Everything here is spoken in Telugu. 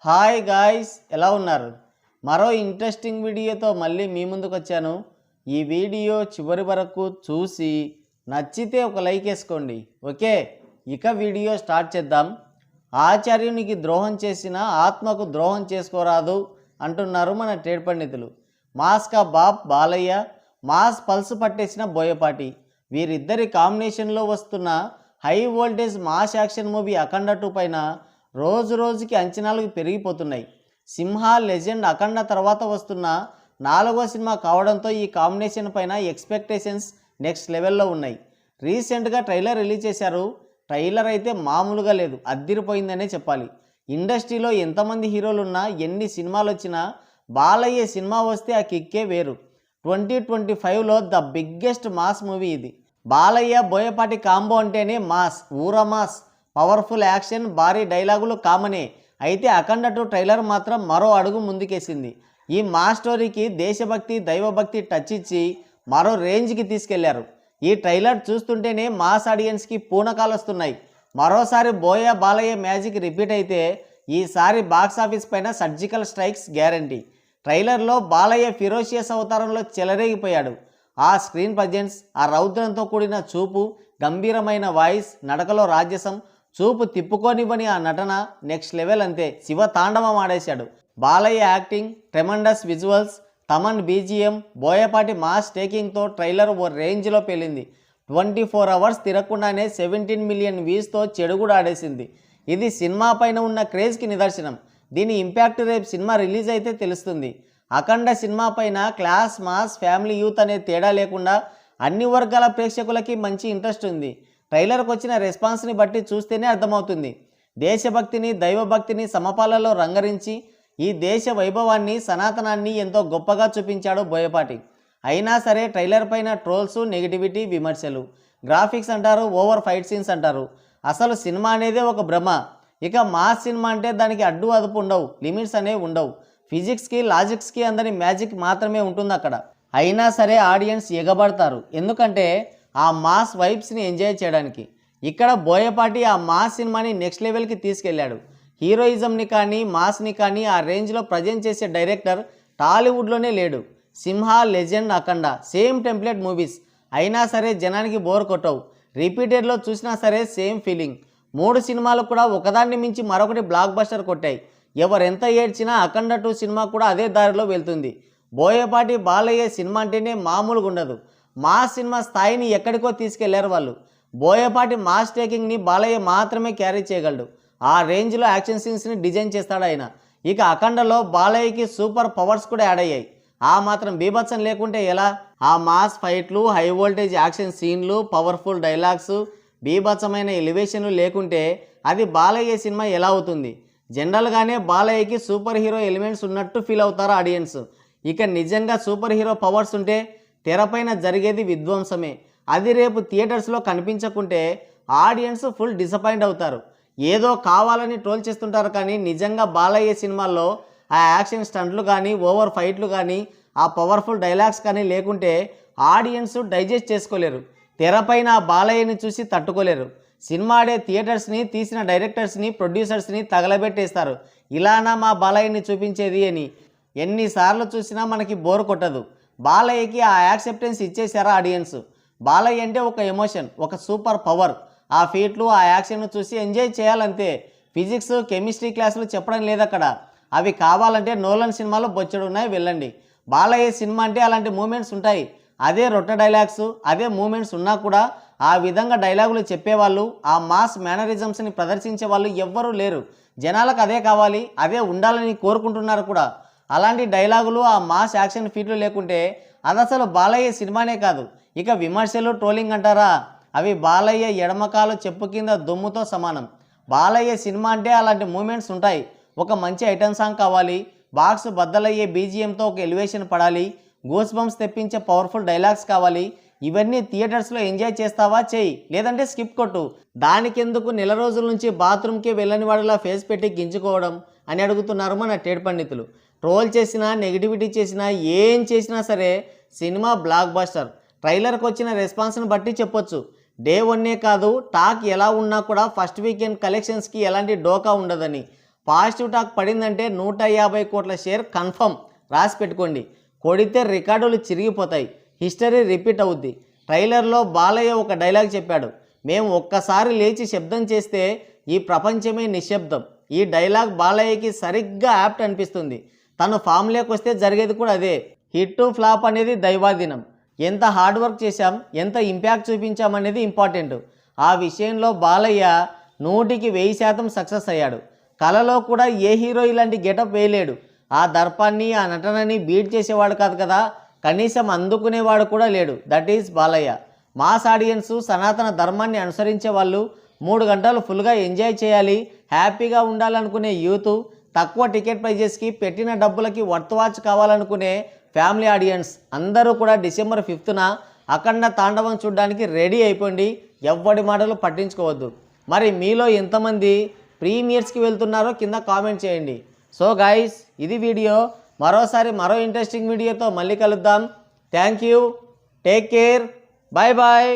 హాయ్ గాయ్స్, ఎలా ఉన్నారు? మరో ఇంట్రెస్టింగ్ వీడియోతో మళ్ళీ మీ ముందుకు వచ్చాను. ఈ వీడియో చివరి వరకు చూసి నచ్చితే ఒక లైక్ వేసుకోండి. ఓకే, ఇక వీడియో స్టార్ట్ చేద్దాం. ఆచార్యునికి ద్రోహం చేసిన ఆత్మకు ద్రోహం చేసుకోరాదు అంటున్నారు మన ట్రేడ్ పండితులు. మాస్ కా బాప్ బాలయ్య, మాస్ పల్స్ పట్టేసిన బోయపాటి, వీరిద్దరి కాంబినేషన్లో వస్తున్న high voltage mass action movie Akhanda 2 పైన రోజు రోజుకి అంచనాలు పెరిగిపోతున్నాయి. సింహ లెజెండ్ అఖండ తర్వాత వస్తున్న 4వ సినిమా కావడంతో ఈ కాంబినేషన్ పైన ఎక్స్పెక్టేషన్స్ నెక్స్ట్ లెవెల్లో ఉన్నాయి. రీసెంట్గా ట్రైలర్ రిలీజ్ చేశారు. ట్రైలర్ అయితే మామూలుగా లేదు, అద్దిరిపోయిందనే చెప్పాలి. ఇండస్ట్రీలో ఎంతమంది హీరోలు ఉన్నా, ఎన్ని సినిమాలు వచ్చినా బాలయ్య సినిమా వస్తే ఆ కిక్కే వేరు. 2025లో ద బిగ్గెస్ట్ మాస్ మూవీ ఇది. బాలయ్య బోయపాటి కాంబో అంటేనే మాస్, ఊర మాస్. పవర్ఫుల్ యాక్షన్, భారీ డైలాగులు కామనే. అయితే అఖండ 2 ట్రైలర్ మాత్రం మరో అడుగు ముందుకేసింది. ఈ మా స్టోరీకి దేశభక్తి, దైవభక్తి టచ్ ఇచ్చి మరో రేంజ్కి తీసుకెళ్లారు. ఈ ట్రైలర్ చూస్తుంటేనే మాస్ ఆడియన్స్కి పూనకాలు వస్తున్నాయి. మరోసారి బాలయ్య మ్యాజిక్ రిపీట్ అయితే ఈసారి బాక్సాఫీస్ పైన సర్జికల్ స్ట్రైక్స్ గ్యారంటీ. ట్రైలర్లో బాలయ్య ఫిరోషియస్ అవతారంలో చెలరేగిపోయాడు. ఆ స్క్రీన్ ప్రజెన్స్, ఆ రౌద్రంతో కూడిన చూపు, గంభీరమైన వాయిస్, నడకలో రాజసం, చూపు తిప్పుకోనివ్వని ఆ నటన నెక్స్ట్ లెవెల్. అంతే, శివ తాండవం ఆడేశాడు. Balayya acting, tremendous visuals, Thaman BGM, Boyapati mass టేకింగ్తో ట్రైలర్ ఓ రేంజ్లో పేలింది. 24 అవర్స్ తిరగకుండానే 17 మిలియన్ వ్యూస్తో చెడుగుడు ఆడేసింది. ఇది సినిమా పైన ఉన్న క్రేజ్కి నిదర్శనం. దీని ఇంపాక్ట్ రేపు సినిమా రిలీజ్ అయితే తెలుస్తుంది. అఖండ సినిమా పైన క్లాస్, మాస్, ఫ్యామిలీ, యూత్ అనే తేడా లేకుండా అన్ని వర్గాల ప్రేక్షకులకి మంచి ఇంట్రెస్ట్ ఉంది. ట్రైలర్కి వచ్చిన రెస్పాన్స్ని బట్టి చూస్తేనే అర్థమవుతుంది. దేశభక్తిని, దైవభక్తిని సమపాలలో రంగరించి ఈ దేశ వైభవాన్ని, సనాతనాన్ని ఎంతో గొప్పగా చూపించాడు బోయపాటి. అయినా సరే ట్రైలర్ పైన ట్రోల్స్, నెగిటివిటీ, విమర్శలు. గ్రాఫిక్స్ అంటారు, ఓవర్ ఫైట్ సీన్స్ అంటారు. అసలు సినిమా అనేదే ఒక భ్రమ. ఇక మాస్ సినిమా అంటే దానికి అడ్డు అదుపు ఉండవు, లిమిట్స్ అనేవి ఉండవు. ఫిజిక్స్కి, లాజిక్స్కి అందని మ్యాజిక్ మాత్రమే ఉంటుంది అక్కడ. అయినా సరే ఆడియన్స్ ఎగబడతారు, ఎందుకంటే ఆ మాస్ వైబ్స్ని ఎంజాయ్ చేయడానికి. ఇక్కడ బోయపాటి ఆ మాస్ సినిమాని నెక్స్ట్ లెవెల్కి తీసుకెళ్లాడు. హీరోయిజంని కానీ, మాస్ని కానీ ఆ రేంజ్లో ప్రజెంట్ చేసే డైరెక్టర్ టాలీవుడ్లోనే లేడు. సింహ, లెజెండ్, అఖండ సేమ్ టెంప్లెట్ మూవీస్, అయినా సరే జనానికి బోర్ కొట్టవు. రిపీటెడ్లో చూసినా సరే సేమ్ ఫీలింగ్. 3 సినిమాలు కూడా ఒకదాన్ని మించి మరొకటి బ్లాక్ బస్టర్ కొట్టాయి. ఎవరెంత ఏడ్చినా అఖండ 2 సినిమా కూడా అదే దారిలో వెళ్తుంది. బోయపాటి బాలయ్య సినిమా అంటేనే మామూలుగా ఉండదు. మాస్ సినిమా స్థాయిని ఎక్కడికో తీసుకెళ్లారు వాళ్ళు. బోయపాటి మాస్ టేకింగ్ని బాలయ్య మాత్రమే క్యారీ చేయగలడు. ఆ రేంజ్లో యాక్షన్ సీన్స్ని డిజైన్ చేస్తాడు ఆయన. ఇక అఖండలో బాలయ్యకి సూపర్ పవర్స్ కూడా యాడ్ అయ్యాయి. ఆ మాత్రం బీభత్సం లేకుంటే ఎలా? ఆ మాస్ ఫైట్లు, హై వోల్టేజ్ యాక్షన్ సీన్లు, పవర్ఫుల్ డైలాగ్స్, బీభత్సమైన ఎలివేషన్లు లేకుంటే అది బాలయ్య సినిమా ఎలా అవుతుంది? జనరల్గానే బాలయ్యకి సూపర్ హీరో ఎలిమెంట్స్ ఉన్నట్టు ఫీల్ అవుతారు ఆడియన్స్. ఇక నిజంగా సూపర్ హీరో పవర్స్ ఉంటే తెరపైన జరిగేది విధ్వంసమే. అది రేపు థియేటర్స్లో కనిపించకుంటే ఆడియన్స్ ఫుల్ డిసప్పాయింట్ అవుతారు. ఏదో కావాలని ట్రోల్ చేస్తుంటారు, కానీ నిజంగా బాలయ్య సినిమాల్లో ఆ యాక్షన్ స్టంట్లు కానీ, ఓవర్ ఫైట్లు కానీ, ఆ పవర్ఫుల్ డైలాగ్స్ కానీ లేకుంటే ఆడియన్స్ డైజెస్ట్ చేసుకోలేరు. తెరపైన ఆ బాలయ్యని చూసి తట్టుకోలేరు. సినిమా ఆడే థియేటర్స్ని, తీసిన డైరెక్టర్స్ని, ప్రొడ్యూసర్స్ని తగలబెట్టేస్తారు. ఇలానా మా బాలయ్యని చూపించేది అని. ఎన్నిసార్లు చూసినా మనకి బోర్ కొట్టదు. బాలయ్యకి ఆ యాక్సెప్టెన్స్ ఇచ్చేసారా ఆడియన్స్. బాలయ్య అంటే ఒక ఎమోషన్, ఒక సూపర్ పవర్. ఆ ఫీట్లు, ఆ యాక్షన్ను చూసి ఎంజాయ్ చేయాలంతే. ఫిజిక్స్, కెమిస్ట్రీ క్లాసులు చెప్పడం లేదు అక్కడ. అవి కావాలంటే నోలన్ సినిమాలో బొచ్చడు ఉన్నాయి, వెళ్ళండి. బాలయ్య సినిమా అంటే అలాంటి మూమెంట్స్ ఉంటాయి. అదే రొట్ట డైలాగ్స్, అదే మూమెంట్స్ ఉన్నా కూడా ఆ విధంగా డైలాగులు చెప్పేవాళ్ళు, ఆ మాస్ మేనరిజమ్స్ని ప్రదర్శించే వాళ్ళు ఎవ్వరూ లేరు. జనాలకు అదే కావాలి, అదే ఉండాలని కోరుకుంటున్నారు కూడా. అలాంటి డైలాగులు, ఆ మాస్ యాక్షన్ ఫీట్లు లేకుంటే అది అసలు బాలయ్య సినిమానే కాదు. ఇక విమర్శలు, ట్రోలింగ్ అంటారా, అవి బాలయ్య ఎడమకాలు చెప్పు కింద దుమ్ముతో సమానం. బాలయ్య సినిమా అంటే అలాంటి మూమెంట్స్ ఉంటాయి. ఒక మంచి ఐటమ్ సాంగ్ కావాలి, బాక్స్ బద్దలయ్యే బీజిఎంతో ఒక ఎలివేషన్ పడాలి, గూస్ బంప్స్ తెప్పించే పవర్ఫుల్ డైలాగ్స్ కావాలి. ఇవన్నీ థియేటర్స్లో ఎంజాయ్ చేస్తావా? చెయ్యి, లేదంటే స్కిప్ కొట్టు. దానికెందుకు నెల రోజుల నుంచి బాత్రూమ్కి వెళ్ళని వాడిలా ఫేస్ పెట్టి గింజుకోవడం అని అడుగుతున్నారు మన ట్రేడ్ పండితులు. ట్రోల్ చేసినా, నెగిటివిటీ చేసినా, ఏం చేసినా సరే సినిమా బ్లాక్ బస్టర్. ట్రైలర్కి వచ్చిన రెస్పాన్స్ని బట్టి చెప్పొచ్చు. డే 1 కాదు, టాక్ ఎలా ఉన్నా కూడా ఫస్ట్ వీకెండ్ కలెక్షన్స్కి ఎలాంటి డోకా ఉండదని. పాజిటివ్ టాక్ పడిందంటే 150 కోట్ల షేర్ కన్ఫర్మ్, రాసి పెట్టుకోండి. కొడితే రికార్డులు చిరిగిపోతాయి, హిస్టరీ రిపీట్ అవుద్ది. ట్రైలర్లో బాలయ్య ఒక డైలాగ్ చెప్పాడు, మేము ఒక్కసారి లేచి శబ్దం చేస్తే ఈ ప్రపంచమే నిశ్శబ్దం. ఈ డైలాగ్ బాలయ్యకి సరిగ్గా యాప్ట్ అనిపిస్తుంది. తను ఫామ్లోకి వస్తే జరిగేది కూడా అదే. హిట్ టు ఫ్లాప్ అనేది దైవాధీనం. ఎంత హార్డ్ వర్క్ చేశాం, ఎంత ఇంపాక్ట్ చూపించామనేది ఇంపార్టెంట్. ఆ విషయంలో బాలయ్య 100% సక్సెస్ అయ్యాడు. కళలో కూడా ఏ హీరో ఇలాంటి గెటప్ వేయలేడు. ఆ దర్పాన్ని, ఆ నటనని బీట్ చేసేవాడు కాదు కదా, కనీసం అందుకునేవాడు కూడా లేడు. That is Balayya. Mass audience, సనాతన ధర్మాన్ని అనుసరించే వాళ్ళు 3 గంటలు ఫుల్గా ఎంజాయ్ చేయాలి, హ్యాపీగా ఉండాలనుకునే యూత్, తక్కువ టికెట్ ప్రైజెస్కి పెట్టిన డబ్బులకి వర్త్ వాచ్ కావాలనుకునే ఫ్యామిలీ ఆడియన్స్ అందరూ కూడా డిసెంబర్ 5న అఖండ తాండవం చూడడానికి రెడీ అయిపోండి. ఎవ్వడి మాటలు పట్టించుకోవద్దు. మరి మీలో ఎంతమంది ప్రీమియర్స్కి వెళ్తున్నారో కింద కామెంట్ చేయండి. సో గైస్, ఇది వీడియో. మరోసారి మరో ఇంట్రెస్టింగ్ వీడియోతో మళ్ళీ కలుద్దాం. Thank you, take care, bye bye.